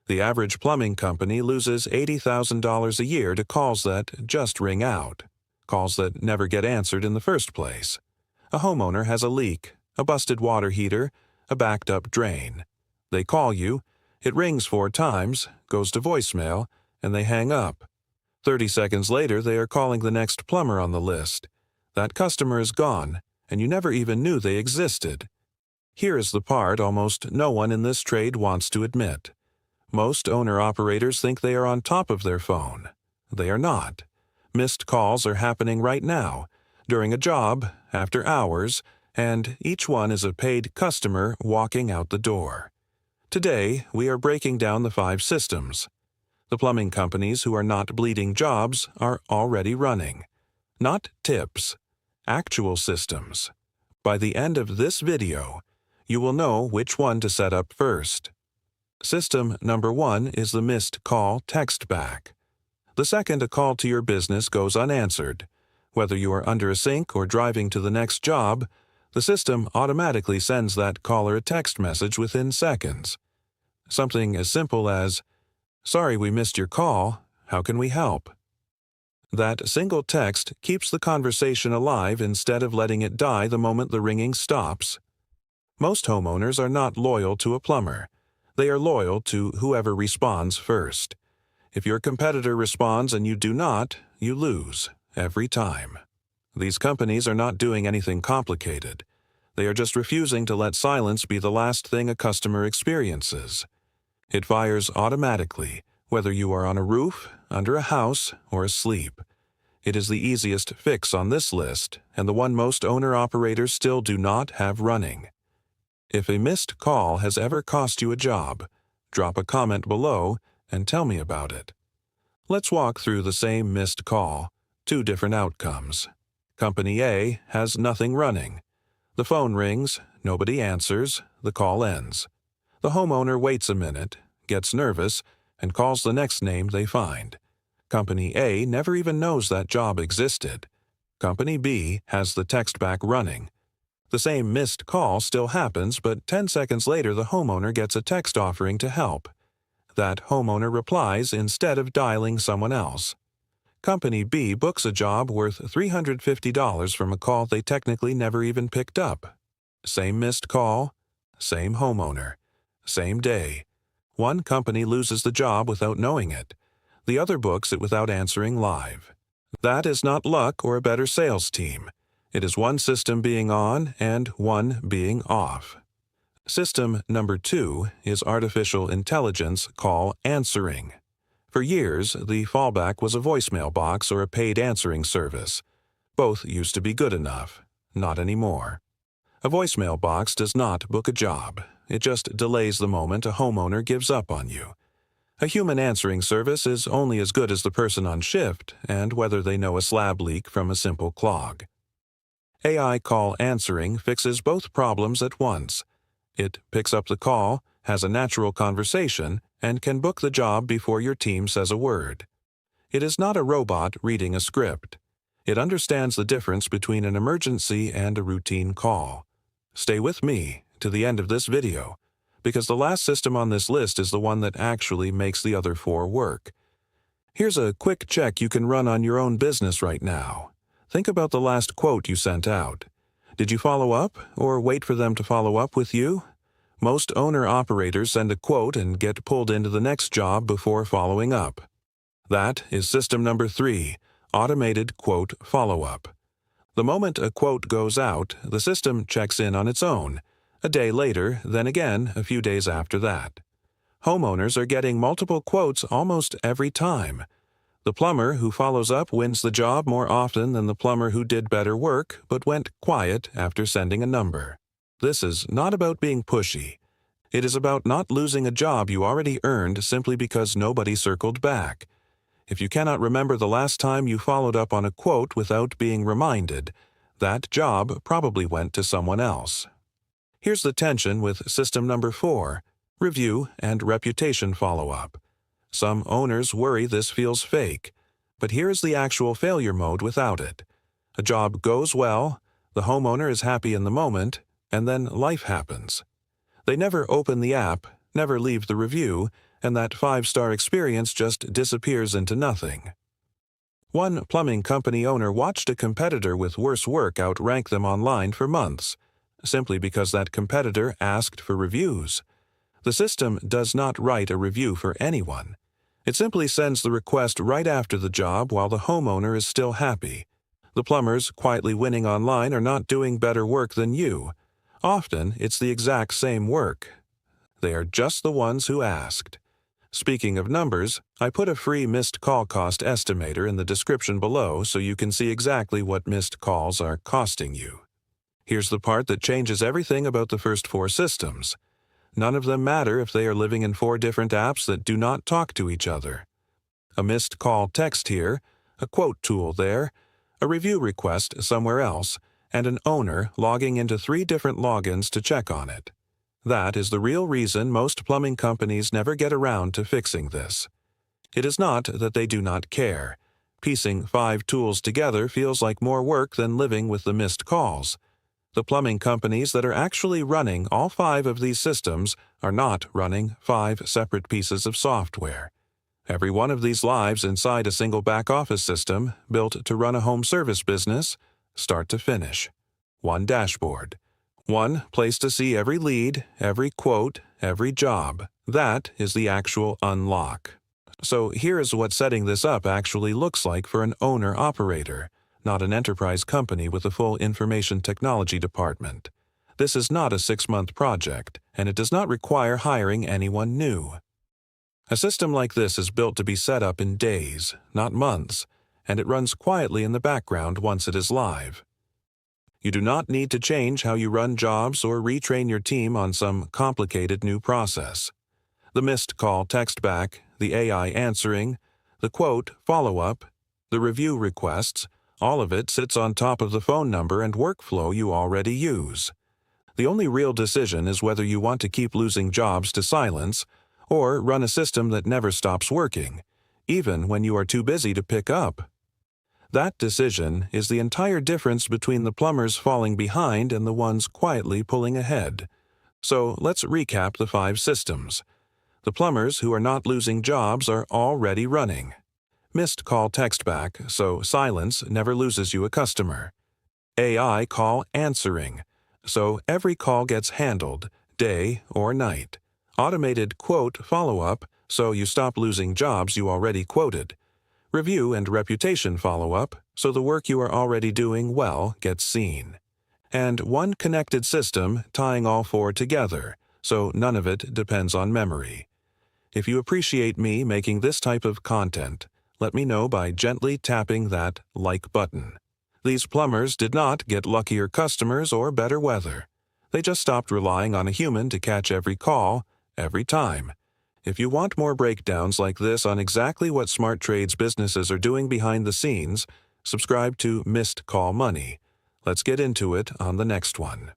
The average plumbing company loses $80,000 a year to calls that just ring out, calls that never get answered in the first place. A homeowner has a leak, a busted water heater, a backed-up drain. They call you, it rings 4 times, goes to voicemail, and they hang up. 30 seconds later, they are calling the next plumber on the list. That customer is gone, and you never even knew they existed. Here is the part almost no one in this trade wants to admit. Most owner-operators think they are on top of their phone. They are not. Missed calls are happening right now, during a job, after hours, and each one is a paid customer walking out the door. Today, we are breaking down the 5 systems. The plumbing companies who are not bleeding jobs are already running. Not tips, actual systems. By the end of this video, you will know which one to set up first. System number 1 is the missed call text back. The second a call to your business goes unanswered, whether you are under a sink or driving to the next job, the system automatically sends that caller a text message within seconds. Something as simple as, "Sorry we missed your call, how can we help?" That single text keeps the conversation alive instead of letting it die the moment the ringing stops. Most homeowners are not loyal to a plumber. They are loyal to whoever responds first. If your competitor responds and you do not, you lose, every time. These companies are not doing anything complicated. They are just refusing to let silence be the last thing a customer experiences. It fires automatically, whether you are on a roof, under a house, or asleep. It is the easiest fix on this list, and the one most owner-operators still do not have running. If a missed call has ever cost you a job, drop a comment below and tell me about it. Let's walk through the same missed call, 2 different outcomes. Company A has nothing running. The phone rings, nobody answers, the call ends. The homeowner waits a minute, gets nervous, and calls the next name they find. Company A never even knows that job existed. Company B has the text back running. The same missed call still happens, but 10 seconds later the homeowner gets a text offering to help. That homeowner replies instead of dialing someone else. Company B books a job worth $350 from a call they technically never even picked up. Same missed call, same homeowner, same day. One company loses the job without knowing it. The other books it without answering live. That is not luck or a better sales team. It is one system being on and one being off. System number 2 is artificial intelligence call answering. For years, the fallback was a voicemail box or a paid answering service. Both used to be good enough. Not anymore. A voicemail box does not book a job. It just delays the moment a homeowner gives up on you. A human answering service is only as good as the person on shift and whether they know a slab leak from a simple clog. AI call answering fixes both problems at once. It picks up the call, has a natural conversation, and can book the job before your team says a word. It is not a robot reading a script. It understands the difference between an emergency and a routine call. Stay with me to the end of this video, because the last system on this list is the one that actually makes the other 4 work. Here's a quick check you can run on your own business right now. Think about the last quote you sent out. Did you follow up, or wait for them to follow up with you? Most owner-operators send a quote and get pulled into the next job before following up. That is system number 3, automated quote follow-up. The moment a quote goes out, the system checks in on its own, a day later, then again a few days after that. Homeowners are getting multiple quotes almost every time. The plumber who follows up wins the job more often than the plumber who did better work but went quiet after sending a number. This is not about being pushy. It is about not losing a job you already earned simply because nobody circled back. If you cannot remember the last time you followed up on a quote without being reminded, that job probably went to someone else. Here's the tension with system number 4, review and reputation follow-up. Some owners worry this feels fake, but here is the actual failure mode without it. A job goes well, the homeowner is happy in the moment, and then life happens. They never open the app, never leave the review, and that 5-star experience just disappears into nothing. One plumbing company owner watched a competitor with worse work outrank them online for months, simply because that competitor asked for reviews. The system does not write a review for anyone. It simply sends the request right after the job while the homeowner is still happy. The plumbers quietly winning online are not doing better work than you. Often, it's the exact same work. They are just the ones who asked. Speaking of numbers, I put a free missed call cost estimator in the description below so you can see exactly what missed calls are costing you. Here's the part that changes everything about the first 4 systems. None of them matter if they are living in 4 different apps that do not talk to each other. A missed call text here, a quote tool there, a review request somewhere else, and an owner logging into 3 different logins to check on it. That is the real reason most plumbing companies never get around to fixing this. It is not that they do not care. Piecing 5 tools together feels like more work than living with the missed calls. The plumbing companies that are actually running all 5 of these systems are not running 5 separate pieces of software. Every one of these lives inside a single back-office system built to run a home service business, start to finish. One dashboard. One place to see every lead, every quote, every job. That is the actual unlock. So here is what setting this up actually looks like for an owner-operator, not an enterprise company with a full information technology department. This is not a 6-month project, and it does not require hiring anyone new. A system like this is built to be set up in days, not months, and it runs quietly in the background once it is live. You do not need to change how you run jobs or retrain your team on some complicated new process. The missed call text back, the AI answering, the quote follow-up, the review requests, all of it sits on top of the phone number and workflow you already use. The only real decision is whether you want to keep losing jobs to silence or run a system that never stops working, even when you are too busy to pick up. That decision is the entire difference between the plumbers falling behind and the ones quietly pulling ahead. So let's recap the 5 systems. The plumbers who are not losing jobs are already running. Missed call text back, so silence never loses you a customer. AI call answering, so every call gets handled, day or night. Automated quote follow-up, so you stop losing jobs you already quoted. Review and reputation follow-up, so the work you are already doing well gets seen. And one connected system tying all 4 together, so none of it depends on memory. If you appreciate me making this type of content, let me know by gently tapping that like button. These plumbers did not get luckier customers or better weather. They just stopped relying on a human to catch every call, every time. If you want more breakdowns like this on exactly what smart trades businesses are doing behind the scenes, subscribe to Missed Call Money. Let's get into it on the next one.